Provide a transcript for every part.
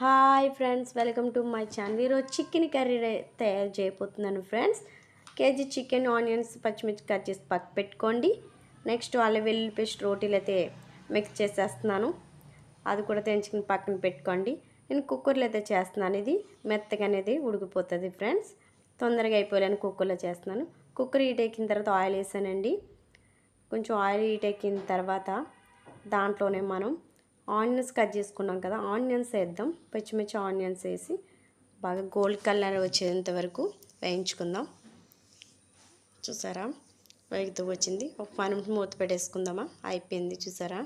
Hi friends, welcome to my channel. ఈరోజు chicken curry తయారు చేయబోతున్నాను ఫ్రెండ్స్. కేజీ చికెన్, ఆనియన్స్, పచ్చిమిర్చి కట్ చేసి పక్క పెట్టుకోండి. నెక్స్ట్ అల్లం వెల్లుల్లి పేస్ట్ రోటీలు అయితే మిక్స్ చేసేస్తున్నాను, అది కూడా తెంచుకుని పక్కన పెట్టుకోండి. నేను కుక్కర్లో అయితే చేస్తున్నాను, ఇది మెత్తగా అనేది ఉడికిపోతుంది ఫ్రెండ్స్. తొందరగా అయిపోయాలని కుక్కర్లో చేస్తున్నాను. కుక్కర్ హీట్ ఎక్కిన తర్వాత ఆయిల్ వేసానండి. కొంచెం ఆయిల్ హీట్ ఎక్కిన తర్వాత దాంట్లోనే మనం ఆనియన్స్ కట్ చేసుకున్నాం కదా, ఆనియన్స్ వేద్దాం. పచ్చిమిర్చి ఆనియన్స్ వేసి బాగా గోల్డ్ కలర్ వచ్చేంత వరకు వేయించుకుందాం. చూసారా, వేగుతూ వచ్చింది. ఒక 5 నిమిషం మూత పెట్టేసుకుందామా, అయిపోయింది. చూసారా,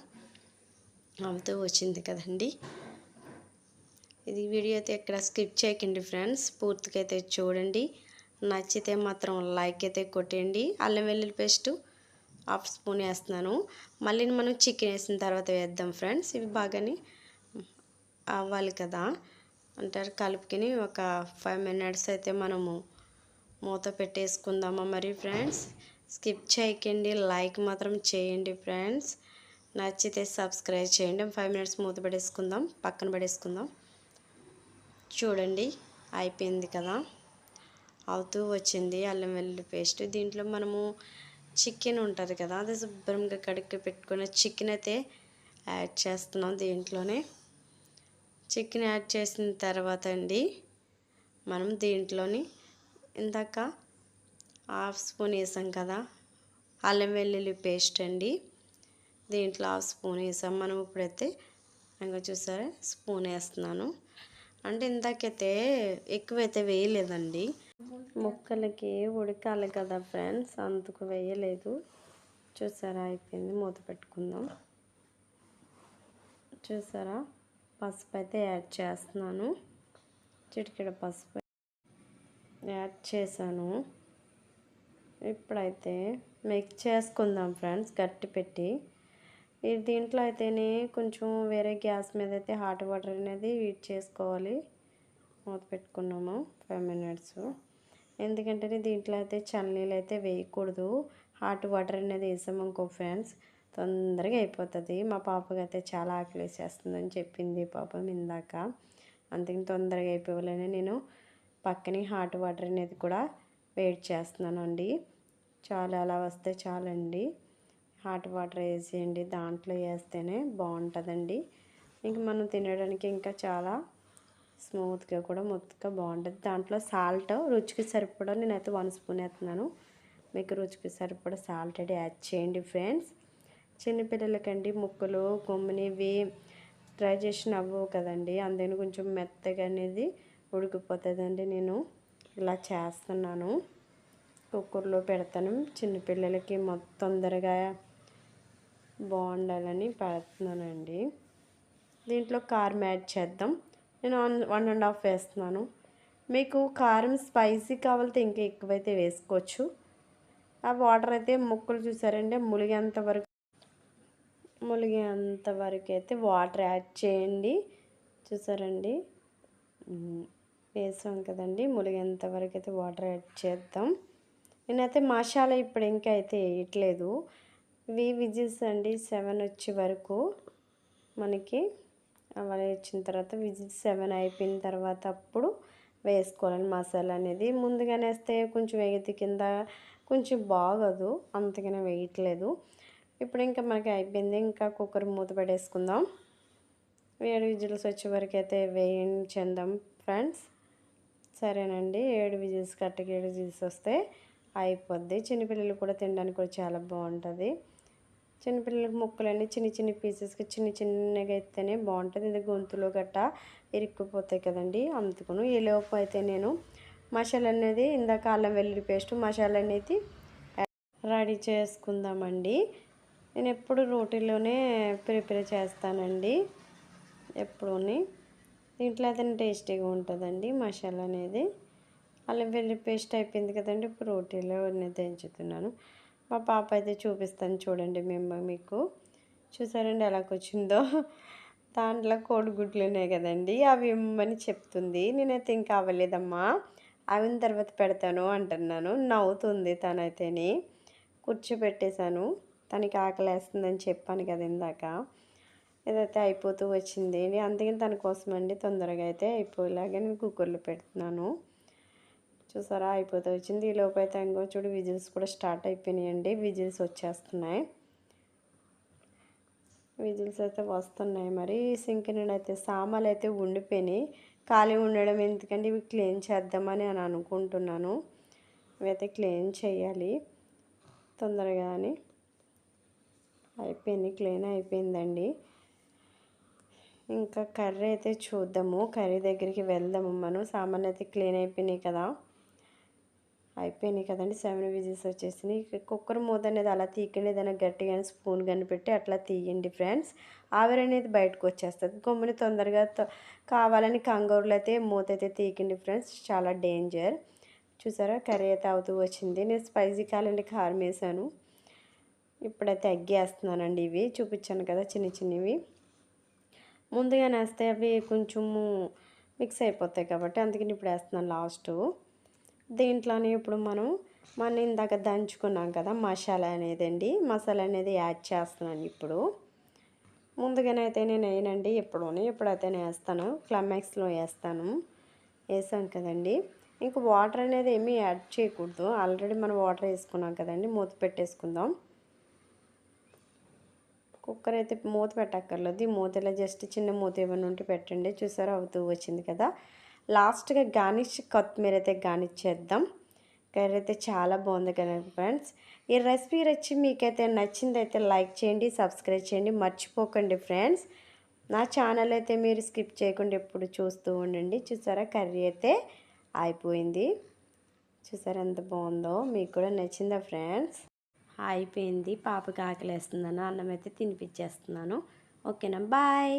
అవుతూ వచ్చింది కదండి. ఇది వీడియో అయితే ఎక్కడ స్కిప్ చేయకండి ఫ్రెండ్స్, పూర్తిగా అయితే చూడండి. నచ్చితే మాత్రం లైక్ అయితే కొట్టండి. అల్లం వెల్లుల్లి పేస్టు 1/2 స్పూన్ వేస్తున్నాను. మళ్ళీ మనం చికెన్ వేసిన తర్వాత వేద్దాం ఫ్రెండ్స్. ఇవి బాగానే అవ్వాలి కదా, అంటారు కలుపుకొని ఒక 5 మినిట్స్ అయితే మనము మూత పెట్టేసుకుందామా మరి ఫ్రెండ్స్. స్కిప్ చేయకండి, లైక్ మాత్రం చేయండి ఫ్రెండ్స్. నచ్చితే సబ్స్క్రైబ్ చేయండి. 5 మినిట్స్ మూత పెట్టేసుకుందాం, పక్కన పడేసుకుందాం. చూడండి, అయిపోయింది కదా, అవుతూ వచ్చింది అల్లం వెల్లుల్లి పేస్ట్. దీంట్లో మనము చికెన్ ఉంటుంది కదా, అది శుభ్రంగా కడిగి పెట్టుకున్న చికెన్ అయితే యాడ్ చేస్తున్నాం. దీంట్లోనే చికెన్ యాడ్ చేసిన తర్వాత అండి, మనం దీంట్లోని ఇందాక 1/2 స్పూన్ వేసాం కదా అల్లం వెల్లుల్లి పేస్ట్ అండి, దీంట్లో 1/2 స్పూన్ వేసాం మనం. ఇప్పుడైతే ఇంకా చూసారా, స్పూన్ వేస్తున్నాను. అంటే ఇందాకైతే ఎక్కువైతే వేయలేదండి, ముక్కలకి ఉడకాలి కదా ఫ్రెండ్స్, అందుకు వేయలేదు. చూసారా, అయిపోయింది. మూత పెట్టుకుందాం. చూసారా, పసుపు అయితే యాడ్ చేస్తున్నాను. చిటికెడ పసుపు యాడ్ చేశాను. ఇప్పుడైతే మిక్స్ చేసుకుందాం ఫ్రెండ్స్, గట్టి పెట్టి. దీంట్లో అయితేనే కొంచెం వేరే గ్యాస్ మీద అయితే హాట్ వాటర్ అనేది హీట్ చేసుకోవాలి. మూత పెట్టుకున్నాము 5 మినిట్స్. ఎందుకంటే దీంట్లో అయితే చల్లనీళ్ళు అయితే వేయకూడదు. హాట్ వాటర్ అనేది వేసామనుకో ఫ్రెండ్స్, తొందరగా అయిపోతుంది. మా పాపకి అయితే చాలా ఆకలి వేసేస్తుందని చెప్పింది పాపం ఇందాక, అందుకని తొందరగా అయిపోవాలని నేను పక్కనే హాట్ వాటర్ అనేది కూడా వేడి చేస్తున్నాను అండి. చాలా అలా వస్తే చాలండి, హాట్ వాటర్ వేసేయండి. దాంట్లో వేస్తేనే బాగుంటుందండి. ఇంక మనం తినడానికి ఇంకా చాలా స్మూత్గా కూడా మొత్తగా బాగుంటుంది. దాంట్లో సాల్ట్ రుచికి సరిపడా నేనైతే 1 స్పూన్ వేస్తున్నాను. మీకు రుచికి సరిపడా సాల్ట్ అయితే యాడ్ చేయండి ఫ్రెండ్స్. చిన్నపిల్లలకండి ముక్కలు కొమ్మినివి డైజెషన్ అవ్వవు కదండి, అందుకని కొంచెం మెత్తగా అనేది ఉడికిపోతుందండి. నేను ఇలా చేస్తున్నాను, కుక్కర్లో పెడతాను. చిన్నపిల్లలకి తొందరగా బాగుండాలని పెడుతున్నానండి. దీంట్లో కారం యాడ్ చేద్దాం. నేను 1.5 వేస్తున్నాను. మీకు కారం స్పైసీ కావాలంటే ఇంకా ఎక్కువైతే వేసుకోవచ్చు. ఆ వాటర్ అయితే ముక్కలు చూసారంటే ములిగేంత వరకు అయితే వాటర్ యాడ్ చేయండి. చూసారండి, వేసాం కదండి, ములిగేంత వరకు అయితే వాటర్ యాడ్ చేద్దాం. నేనైతే మసాలా ఇప్పుడు ఇంకా అయితే వేయట్లేదు. విజిల్స్ అండి 7 వచ్చే వరకు మనకి అలా వచ్చిన తర్వాత, విజిల్స్ 7 అయిపోయిన తర్వాత అప్పుడు వేసుకోవాలని మసాలా అనేది. ముందుగానే వేస్తే కొంచెం వేగితే కింద కొంచెం బాగోదు, అంతగానే వేయట్లేదు. ఇప్పుడు ఇంకా మనకి అయిపోయింది. ఇంకా కుక్కర్ మూత పెట్టేసుకుందాం. 7 విజిల్స్ వచ్చే వరకు అయితే వేయించేద్దాం ఫ్రెండ్స్. సరేనండి, 7 విజిల్స్ కరెక్ట్గా 7 విజిల్స్ వస్తే అయిపోద్ది. చిన్నపిల్లలు కూడా తినడానికి కూడా చాలా బాగుంటుంది. చిన్నపిల్లలకి ముక్కలన్నీ చిన్న పీసెస్కి చిన్నగా అయితేనే బాగుంటుంది. ఇది గొంతులో గట్టా ఇరుక్కుపోతాయి కదండి, అందుకును. ఈ లోపు అయితే నేను మసాలా అనేది ఇందాక అల్లం వెల్లుల్లి పేస్ట్ మసాలా అనేది రెడీ చేసుకుందామండి. నేను ఎప్పుడు రోటీలోనే ప్రిపేర్ చేస్తానండి, ఎప్పుడూని. దీంట్లో అయితే టేస్టీగా ఉంటుందండి మసాలా అనేది. అల్లం వెల్లుల్లి పేస్ట్ అయిపోయింది కదండి, ఇప్పుడు రోటీలో అనేది దంచుతున్నాను. మా పాప అయితే చూపిస్తాను చూడండి. మీకు చూసారండి ఎలాగొచ్చిందో. దాంట్లో కోడిగుడ్లు ఉన్నాయి కదండి, అవి ఇమ్మని చెప్తుంది. నేనైతే ఇంకా అవ్వలేదమ్మా, అవిన తర్వాత పెడతాను అంటున్నాను. నవ్వుతుంది తనైతేని. కూర్చోబెట్టేశాను, తనకి ఆకలి వేస్తుందని చెప్పాను కదా ఇందాక. ఇదైతే అయిపోతూ వచ్చింది. అందుకని తన కోసం అండి తొందరగా అయితే అయిపోయేలాగా నేను కుక్కర్లో పెడుతున్నాను. చూసారా అయిపోతూ వచ్చింది. ఈ లోపు అయితే ఇంకో చూడు విజిల్స్ కూడా స్టార్ట్ అయిపోయినాయండి. విజిల్స్ వచ్చేస్తున్నాయి. విజిల్స్ అయితే వస్తున్నాయి. మరి సింక్ నిండా అయితే సామాన్లు అయితే ఉండిపోయినాయి. ఖాళీ ఉండడం ఎందుకంటే ఇవి క్లీన్ చేద్దామని అని అనుకుంటున్నాను. ఇవైతే క్లీన్ చేయాలి తొందరగా అని. అయిపోయింది, క్లీన్ అయిపోయిందండి. ఇంకా కర్రీ అయితే చూద్దాము. కర్రీ దగ్గరికి వెళ్దాము మనం. సామాన్లు అయితే క్లీన్ అయిపోయినాయి కదా, అయిపోయినాయి కదండి. 7 విజిల్స్ వచ్చేసినాయి. కుక్కర్ మూత అనేది అలా తీయకండి, ఏదైనా గట్టిగా స్పూన్ కానీ పెట్టి అట్లా తీయండి ఫ్రెండ్స్. ఆవిరి అనేది బయటకు వచ్చేస్తుంది. గమ్ముని తొందరగా కావాలని కంగారులో అయితే మూత అయితే తీయకండి ఫ్రెండ్స్, చాలా డేంజర్. చూసారా కర్రీ అయితే అవుతూ వచ్చింది. నేను స్పైసీ కావాలంటే కారం వేసాను. ఇప్పుడైతే ఎగ్ వేస్తున్నానండి. ఇవి చూపించాను కదా చిన్న చిన్నవి. ముందుగానే వేస్తే అవి కొంచెము మిక్స్ అయిపోతాయి కాబట్టి అందుకని ఇప్పుడు వేస్తున్నాను లాస్ట్. దీంట్లోనే ఇప్పుడు మనం ఇందాక దంచుకున్నాం కదా మసాలా అనేదండి, మసాలా అనేది యాడ్ చేస్తున్నాను ఇప్పుడు. ముందుగానైతే నేను వేయనండి, ఎప్పుడైతే నేను వేస్తాను, క్లైమాక్స్లో వేస్తాను. వేసాను కదండి. ఇంకా వాటర్ అనేది ఏమీ యాడ్ చేయకూడదు. ఆల్రెడీ మనం వాటర్ వేసుకున్నాం కదండి. మూత పెట్టేసుకుందాం. కుక్కర్ అయితే మూత పెట్టక్కర్లేదు. ఈ మూత ఇలా జస్ట్ చిన్న మూత ఏమైనా ఉంటే పెట్టండి. చూసారా అవుతూ వచ్చింది కదా. లాస్ట్గా గార్నిష్ కొత్తిమీర అయితే గార్నిష్ చేద్దాం. కర్రీ అయితే చాలా బాగుంది కదా ఫ్రెండ్స్. ఈ రెసిపీ వచ్చి మీకైతే నచ్చిందైతే లైక్ చేయండి, సబ్స్క్రైబ్ చేయండి, మర్చిపోకండి ఫ్రెండ్స్. నా ఛానల్ అయితే మీరు స్కిప్ చేయకుండా ఎప్పుడు చూస్తూ ఉండండి. చూసారా కర్రీ అయితే అయిపోయింది. చూసారా ఎంత బాగుందో. మీకు కూడా నచ్చిందా ఫ్రెండ్స్? అయిపోయింది. పాపకి ఆకలేస్తుందని అన్నం అయితే తినిపించేస్తున్నాను. ఓకేనా, బాయ్.